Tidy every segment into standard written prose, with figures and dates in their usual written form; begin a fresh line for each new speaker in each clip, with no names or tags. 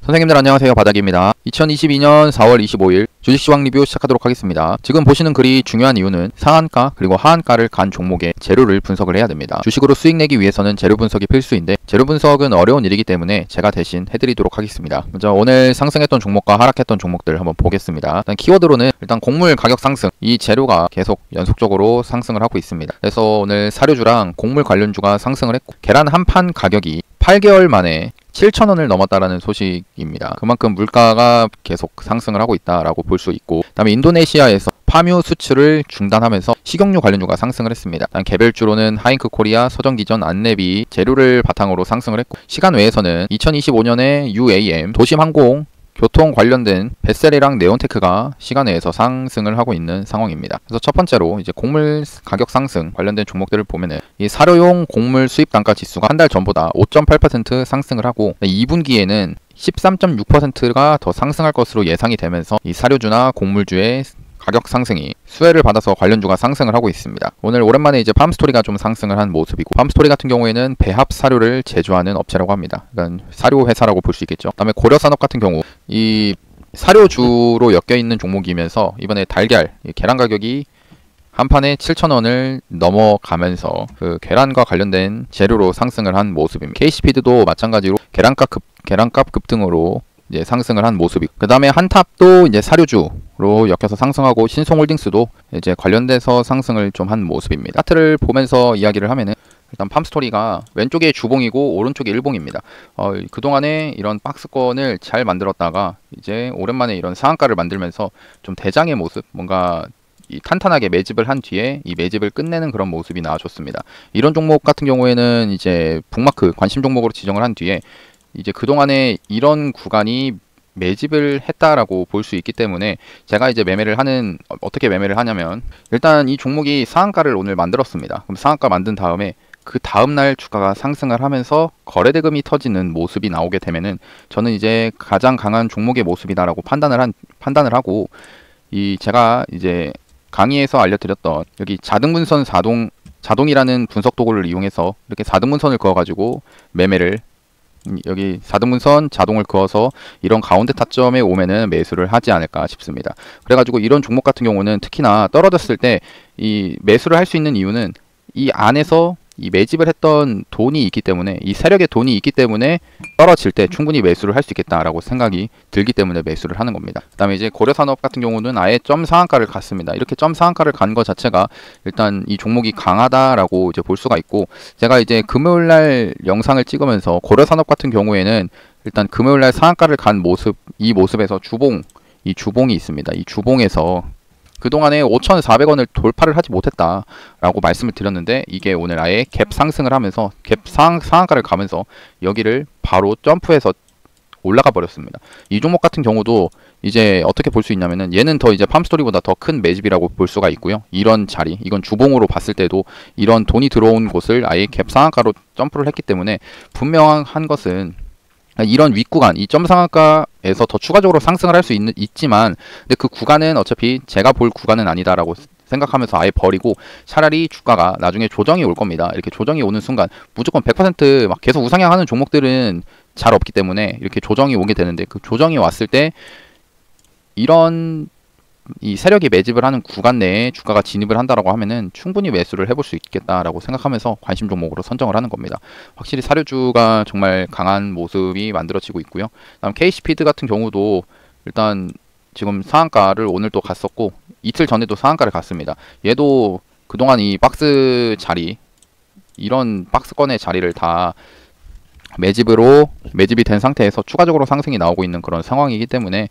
선생님들 안녕하세요, 바닥입니다. 2022년 4월 25일 주식시황 리뷰 시작하도록 하겠습니다. 지금 보시는 글이 중요한 이유는 상한가 그리고 하한가를 간 종목의 재료를 분석을 해야 됩니다. 주식으로 수익 내기 위해서는 재료 분석이 필수인데 재료 분석은 어려운 일이기 때문에 제가 대신 해드리도록 하겠습니다. 먼저 오늘 상승했던 종목과 하락했던 종목들 한번 보겠습니다. 일단 키워드로는 일단 곡물 가격 상승, 이 재료가 계속 연속적으로 상승을 하고 있습니다. 그래서 오늘 사료주랑 곡물 관련주가 상승을 했고, 계란 한 판 가격이 8개월 만에 7,000원을 넘었다라는 소식입니다. 그만큼 물가가 계속 상승을 하고 있다라고 볼 수 있고, 그다음에 인도네시아에서 파묘 수출을 중단하면서 식용유 관련주가 상승을 했습니다. 개별주로는 하잉크 코리아, 서정기전, 안내비, 재료를 바탕으로 상승을 했고, 시간 외에서는 2025년에 UAM, 도심항공, 교통 관련된 베셀이랑 네온테크가 시간외에서 상승을 하고 있는 상황입니다. 그래서 첫 번째로 이제 곡물 가격 상승 관련된 종목들을 보면은 이 사료용 곡물 수입 단가 지수가 한 달 전보다 5.8% 상승을 하고, 2분기에는 13.6%가 더 상승할 것으로 예상이 되면서 이 사료주나 곡물주의 가격 상승이 수혜를 받아서 관련주가 상승을 하고 있습니다. 오늘 오랜만에 이제 팜스토리가 좀 상승을 한 모습이고, 팜스토리 같은 경우에는 배합 사료를 제조하는 업체라고 합니다. 그러니까 사료 회사라고 볼 수 있겠죠. 그다음에 고려산업 같은 경우 이 사료주로 엮여 있는 종목이면서 이번에 달걀, 계란 가격이 한 판에 7,000원을 넘어가면서 그 계란과 관련된 재료로 상승을 한 모습입니다. KC피드도 마찬가지로 계란값 급등으로 이제 상승을 한 모습이고, 그 다음에 한탑도 이제 사료주로 엮여서 상승하고, 신송홀딩스도 이제 관련돼서 상승을 좀 한 모습입니다. 차트를 보면서 이야기를 하면은 일단 팜스토리가 왼쪽에 주봉이고 오른쪽에 일봉입니다. 그동안에 이런 박스권을 잘 만들었다가 이제 오랜만에 이런 상한가를 만들면서 좀 대장의 모습, 뭔가 이 탄탄하게 매집을 한 뒤에 이 매집을 끝내는 그런 모습이 나와줬습니다. 이런 종목 같은 경우에는 이제 북마크 관심 종목으로 지정을 한 뒤에 이제 그동안에 이런 구간이 매집을 했다라고 볼 수 있기 때문에 제가 이제 어떻게 매매를 하냐면, 일단 이 종목이 상한가를 오늘 만들었습니다. 그럼 상한가 만든 다음에 그 다음날 주가가 상승을 하면서 거래대금이 터지는 모습이 나오게 되면은 저는 이제 가장 강한 종목의 모습이다라고 판단을 하고, 제가 이제 강의에서 알려드렸던 여기 자등분선 자동이라는 분석 도구를 이용해서 이렇게 4등분선을 그어가지고 매매를, 여기 4등분선 자동을 그어서 이런 가운데 타점에 오면은 매수를 하지 않을까 싶습니다. 그래가지고 이런 종목 같은 경우는 특히나 떨어졌을 때 이 매수를 할 수 있는 이유는 이 안에서 이 매집을 했던 돈이 있기 때문에, 이 세력의 돈이 있기 때문에 떨어질 때 충분히 매수를 할 수 있겠다라고 생각이 들기 때문에 매수를 하는 겁니다. 그 다음에 이제 고려산업 같은 경우는 아예 점 상한가를 갔습니다. 이렇게 점 상한가를 간 것 자체가 일단 이 종목이 강하다라고 이제 볼 수가 있고, 제가 이제 금요일날 영상을 찍으면서 고려산업 같은 경우에는 일단 금요일날 상한가를 간 모습, 이 모습에서 이 주봉이 있습니다. 이 주봉에서 그동안에 5,400원을 돌파를 하지 못했다라고 말씀을 드렸는데, 이게 오늘 아예 갭 상승을 하면서 갭 상한가를 가면서 여기를 바로 점프해서 올라가 버렸습니다. 이 종목 같은 경우도 이제 어떻게 볼 수 있냐면은, 얘는 더 이제 팜스토리보다 더 큰 매집이라고 볼 수가 있고요. 이런 자리, 이건 주봉으로 봤을 때도 이런 돈이 들어온 곳을 아예 갭 상한가로 점프를 했기 때문에 분명한 것은 이런 윗구간, 이 점 상한가에서 더 추가적으로 상승을 할 수 있지만, 근데 그 구간은 어차피 제가 볼 구간은 아니다라고 생각하면서 아예 버리고, 차라리 주가가 나중에 조정이 올 겁니다. 이렇게 조정이 오는 순간 무조건 100% 막 계속 우상향하는 종목들은 잘 없기 때문에 이렇게 조정이 오게 되는데, 그 조정이 왔을 때 이런 이 세력이 매집을 하는 구간 내에 주가가 진입을 한다라고 하면은 충분히 매수를 해볼 수 있겠다라고 생각하면서 관심 종목으로 선정을 하는 겁니다. 확실히 사료주가 정말 강한 모습이 만들어지고 있고요. 다음 KC피드 같은 경우도 일단 지금 상한가를 오늘 또 갔었고, 이틀 전에도 상한가를 갔습니다. 얘도 그동안 이 박스 자리, 이런 박스권의 자리를 다 매집이 된 상태에서 추가적으로 상승이 나오고 있는 그런 상황이기 때문에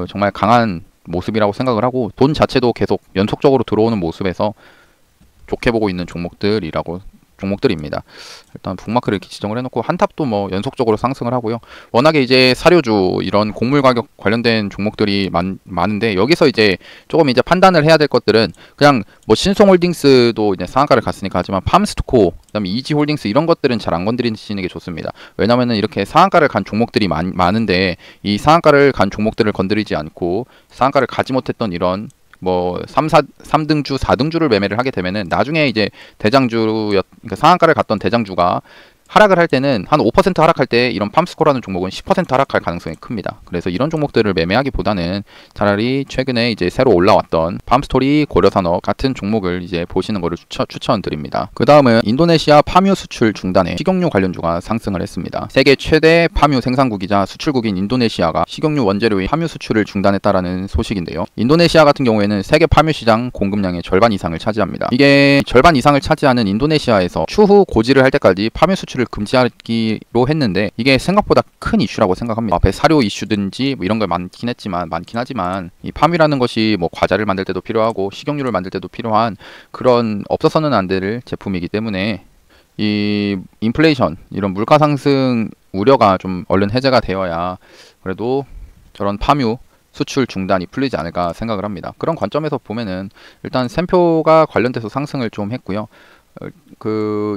정말 강한 모습이라고 생각을 하고, 돈 자체도 계속 연속적으로 들어오는 모습에서 좋게 보고 있는 종목들입니다. 일단 북마크를 이렇게 지정을 해놓고, 한탑도 뭐 연속적으로 상승을 하고요. 워낙에 이제 사료주, 이런 곡물 가격 관련된 종목들이 많은데, 여기서 이제 조금 이제 판단을 해야 될 것들은 그냥 뭐 신송홀딩스도 이제 상한가를 갔으니까 하지만, 팜스토코, 그다음에 이지홀딩스 이런 것들은 잘 안 건드리시는 게 좋습니다. 왜냐면은 이렇게 상한가를 간 종목들이 많은데, 이 상한가를 간 종목들을 건드리지 않고 상한가를 가지 못했던 이런 뭐 3등주, 4등주를 매매를 하게 되면은 나중에 이제 그러니까 상한가를 갔던 대장주가 하락을 할 때는 한 5% 하락할 때 이런 팜스코라는 종목은 10% 하락할 가능성이 큽니다. 그래서 이런 종목들을 매매하기보다는 차라리 최근에 이제 새로 올라왔던 팜스토리, 고려산업 같은 종목을 이제 보시는 거를 추천드립니다. 그 다음은 인도네시아 파뮤 수출 중단에 식용유 관련주가 상승을 했습니다. 세계 최대 파뮤 생산국이자 수출국인 인도네시아가 식용유 원재료의 파뮤 수출을 중단했다라는 소식인데요. 인도네시아 같은 경우에는 세계 파뮤 시장 공급량의 절반 이상을 차지합니다. 이게 절반 이상을 차지하는 인도네시아에서 추후 고지를 할 때까지 파뮤 수출을 금지하기로 했는데 이게 생각보다 큰 이슈라고 생각합니다. 앞에 사료 이슈든지 뭐 이런 걸 많긴 하지만 이 파뮤라는 것이 뭐 과자를 만들 때도 필요하고 식용유를 만들 때도 필요한 그런 없어서는 안 될 제품이기 때문에 이 인플레이션 이런 물가 상승 우려가 좀 얼른 해제가 되어야 그래도 저런 파뮤 수출 중단이 풀리지 않을까 생각을 합니다. 그런 관점에서 보면은 일단 샘표가 관련돼서 상승을 좀 했고요.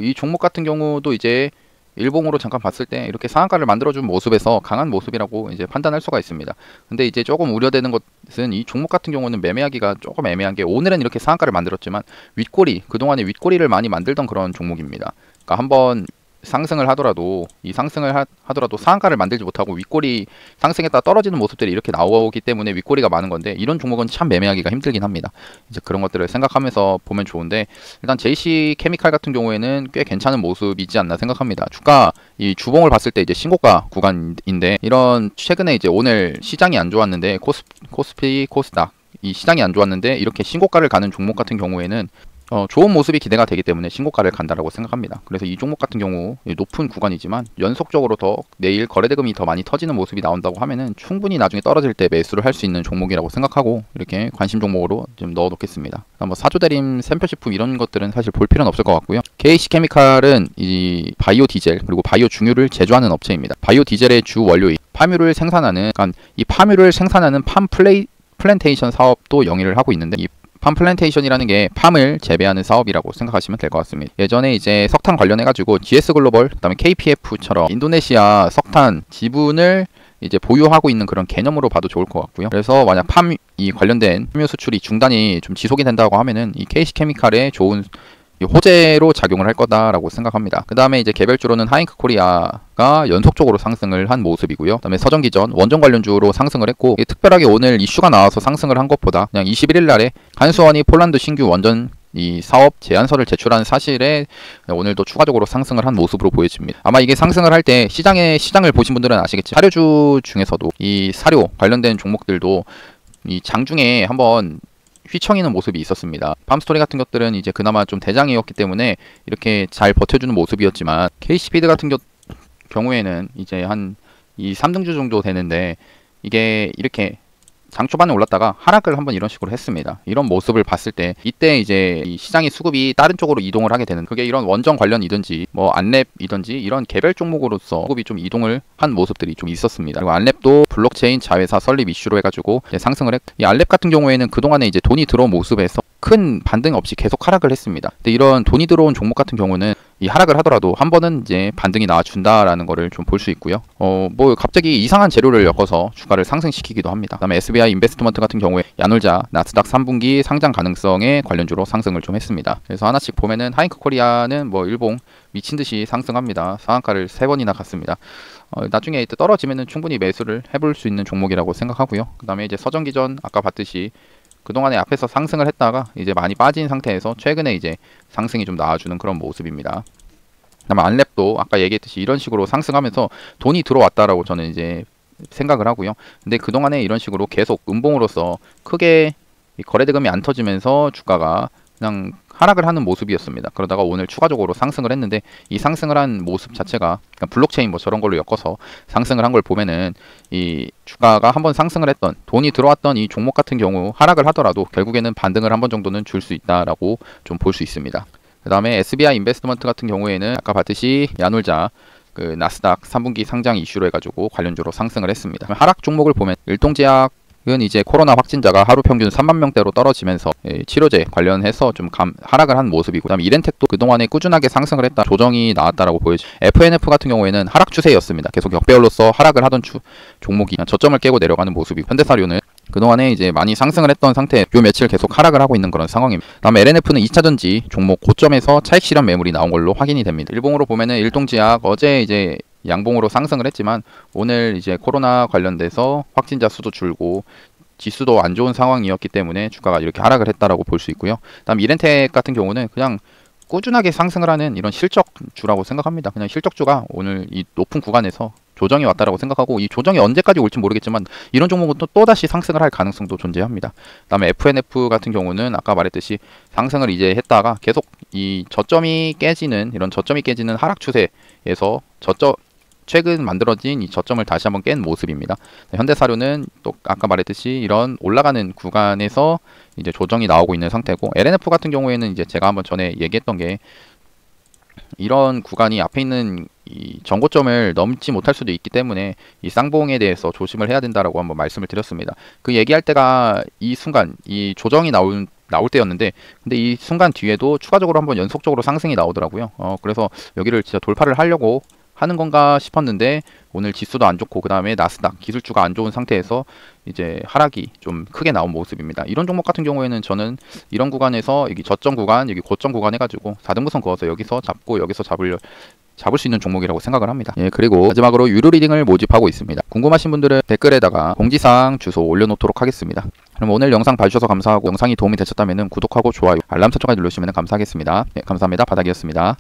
이 종목 같은 경우도 이제 일봉으로 잠깐 봤을 때 이렇게 상한가를 만들어준 모습에서 강한 모습이라고 이제 판단할 수가 있습니다. 근데 이제 조금 우려되는 것은 이 종목 같은 경우는 매매하기가 조금 애매한 게 오늘은 이렇게 상한가를 만들었지만 그동안에 윗꼬리를 많이 만들던 그런 종목입니다. 그러니까 한번 상승을 하더라도 하더라도 상한가를 만들지 못하고 윗꼬리 상승했다 떨어지는 모습들이 이렇게 나오기 때문에 윗꼬리가 많은 건데 이런 종목은 참 매매하기가 힘들긴 합니다. 이제 그런 것들을 생각하면서 보면 좋은데 일단 JC 케미칼 같은 경우에는 꽤 괜찮은 모습이지 않나 생각합니다. 주가 이 주봉을 봤을 때 이제 신고가 구간인데 이런 최근에 이제 오늘 시장이 안 좋았는데 코스피 코스닥 이 시장이 안 좋았는데 이렇게 신고가를 가는 종목 같은 경우에는 좋은 모습이 기대가 되기 때문에 신고가를 간다라고 생각합니다. 그래서 이 종목 같은 경우 높은 구간이지만 연속적으로 더 내일 거래대금이 더 많이 터지는 모습이 나온다고 하면은 충분히 나중에 떨어질 때 매수를 할 수 있는 종목이라고 생각하고 이렇게 관심 종목으로 좀 넣어 놓겠습니다. 뭐 사조대림, 샘표식품 이런 것들은 사실 볼 필요는 없을 것 같고요. KC케미칼은 이 바이오 디젤 그리고 바이오 중유를 제조하는 업체입니다. 바이오 디젤의 주 원료인 파뮤를 생산하는 그러니까 이 파뮤를 생산하는 플랜테이션 사업도 영위를 하고 있는데 이 팜 플랜테이션이라는 게 팜을 재배하는 사업이라고 생각하시면 될 것 같습니다. 예전에 이제 석탄 관련해가지고 GS글로벌, 그다음에 KPF처럼 인도네시아 석탄 지분을 이제 보유하고 있는 그런 개념으로 봐도 좋을 것 같고요. 그래서 만약 이 관련된 파뮤 수출이 중단이 좀 지속이 된다고 하면은 이 KC케미칼의 좋은 호재로 작용을 할 거다라고 생각합니다. 그 다음에 이제 개별주로는 하잉크 코리아가 연속적으로 상승을 한 모습이고요. 그 다음에 서정기전 원전 관련주로 상승을 했고 특별하게 오늘 이슈가 나와서 상승을 한 것보다 그냥 21일 날에 한수원이 폴란드 신규 원전 이 사업 제안서를 제출한 사실에 오늘도 추가적으로 상승을 한 모습으로 보여집니다. 아마 이게 상승을 할 때 시장을 보신 분들은 아시겠지만 사료주 중에서도 이 사료 관련된 종목들도 이 장중에 한번 휘청이는 모습이 있었습니다. 팜스토리 같은 것들은 이제 그나마 좀 대장이었기 때문에 이렇게 잘 버텨주는 모습이었지만 KC피드 같은 경우에는 이제 한 이 3등주 정도 되는데 이게 이렇게 장 초반에 올랐다가 하락을 한번 이런 식으로 했습니다. 이런 모습을 봤을 때 이때 이제 이 시장의 수급이 다른 쪽으로 이동을 하게 되는 그게 이런 원전 관련이든지 뭐 안랩이든지 이런 개별 종목으로서 수급이 좀 이동을 한 모습들이 좀 있었습니다. 그리고 안랩도 블록체인 자회사 설립 이슈로 해가지고 이제 상승을 했고 이 안랩 같은 경우에는 그동안에 이제 돈이 들어온 모습에서 큰 반등 없이 계속 하락을 했습니다. 근데 이런 돈이 들어온 종목 같은 경우는 이 하락을 하더라도 한 번은 이제 반등이 나와준다라는 거를 좀 볼 수 있고요. 뭐 갑자기 이상한 재료를 엮어서 주가를 상승시키기도 합니다. 그다음에 SBI 인베스트먼트 같은 경우에 야놀자 나스닥 3분기 상장 가능성에 관련주로 상승을 좀 했습니다. 그래서 하나씩 보면은 하잉크 코리아는 뭐 일봉 미친 듯이 상승합니다. 상한가를 3번이나 갔습니다. 나중에 이때 떨어지면은 충분히 매수를 해볼 수 있는 종목이라고 생각하고요. 그다음에 이제 서정기전 아까 봤듯이 그동안에 앞에서 상승을 했다가 이제 많이 빠진 상태에서 최근에 이제 상승이 좀 나와주는 그런 모습입니다. 그다음에 안랩도 아까 얘기했듯이 이런 식으로 상승하면서 돈이 들어왔다라고 저는 이제 생각을 하고요. 근데 그동안에 이런 식으로 계속 음봉으로서 크게 거래대금이 안 터지면서 주가가 그냥 하락을 하는 모습이었습니다. 그러다가 오늘 추가적으로 상승을 했는데 이 상승을 한 모습 자체가 그러니까 블록체인 뭐 저런 걸로 엮어서 상승을 한 걸 보면은 이 주가가 한번 상승을 했던 돈이 들어왔던 이 종목 같은 경우 하락을 하더라도 결국에는 반등을 한 번 정도는 줄 수 있다라고 좀 볼 수 있습니다. 그 다음에 SBI 인베스트먼트 같은 경우에는 아까 봤듯이 야놀자 그 나스닥 3분기 상장 이슈로 해가지고 관련주로 상승을 했습니다. 하락 종목을 보면 일동제약은 이제 코로나 확진자가 하루 평균 3만 명대로 떨어지면서 치료제 관련해서 좀 하락을 한 모습이고, 그다음에 이렌텍도 그동안에 꾸준하게 상승을 했다 조정이 나왔다라고 보여지고, FNF 같은 경우에는 하락 추세였습니다. 계속 역배열로서 하락을 하던 종목이 저점을 깨고 내려가는 모습이고, 현대사료는 그동안에 이제 많이 상승을 했던 상태, 요 며칠 계속 하락을 하고 있는 그런 상황입니다. 다음에 LNF는 2차전지 종목 고점에서 차익 실현 매물이 나온 걸로 확인이 됩니다. 일봉으로 보면은 일동제약 어제 이제 양봉으로 상승을 했지만 오늘 이제 코로나 관련돼서 확진자 수도 줄고 지수도 안 좋은 상황이었기 때문에 주가가 이렇게 하락을 했다라고 볼 수 있고요. 다음 이렌텍 같은 경우는 그냥 꾸준하게 상승을 하는 이런 실적주라고 생각합니다. 그냥 실적주가 오늘 이 높은 구간에서 조정이 왔다라고 생각하고, 이 조정이 언제까지 올지 모르겠지만 이런 종목은 또다시 상승을 할 가능성도 존재합니다. 그다음에 FNF 같은 경우는 아까 말했듯이 상승을 이제 했다가 계속 이 저점이 깨지는 하락 추세에서 최근 만들어진 이 저점을 다시 한번 깬 모습입니다. 현대사료는 또 아까 말했듯이 이런 올라가는 구간에서 이제 조정이 나오고 있는 상태고, LNF 같은 경우에는 이제 제가 한번 전에 얘기했던 게 이런 구간이 앞에 있는 이 전고점을 넘지 못할 수도 있기 때문에 이 쌍봉에 대해서 조심을 해야 된다라고 한번 말씀을 드렸습니다. 그 얘기할 때가 이 순간 이 조정이 나올 때였는데, 근데 이 순간 뒤에도 추가적으로 한번 연속적으로 상승이 나오더라고요. 그래서 여기를 진짜 돌파를 하려고 하는 건가 싶었는데 오늘 지수도 안 좋고, 그 다음에 나스닥 기술주가 안 좋은 상태에서 이제 하락이 좀 크게 나온 모습입니다. 이런 종목 같은 경우에는 저는 이런 구간에서 여기 저점 구간, 여기 고점 구간 해가지고 4등분선 그어서 여기서 잡고 여기서 잡을 수 있는 종목이라고 생각을 합니다. 예, 그리고 마지막으로 유료 리딩을 모집하고 있습니다. 궁금하신 분들은 댓글에다가 공지사항 주소 올려놓도록 하겠습니다. 그럼 오늘 영상 봐주셔서 감사하고, 영상이 도움이 되셨다면 구독하고 좋아요, 알람 설정까지 누르시면 감사하겠습니다. 네, 감사합니다. 바닥이었습니다.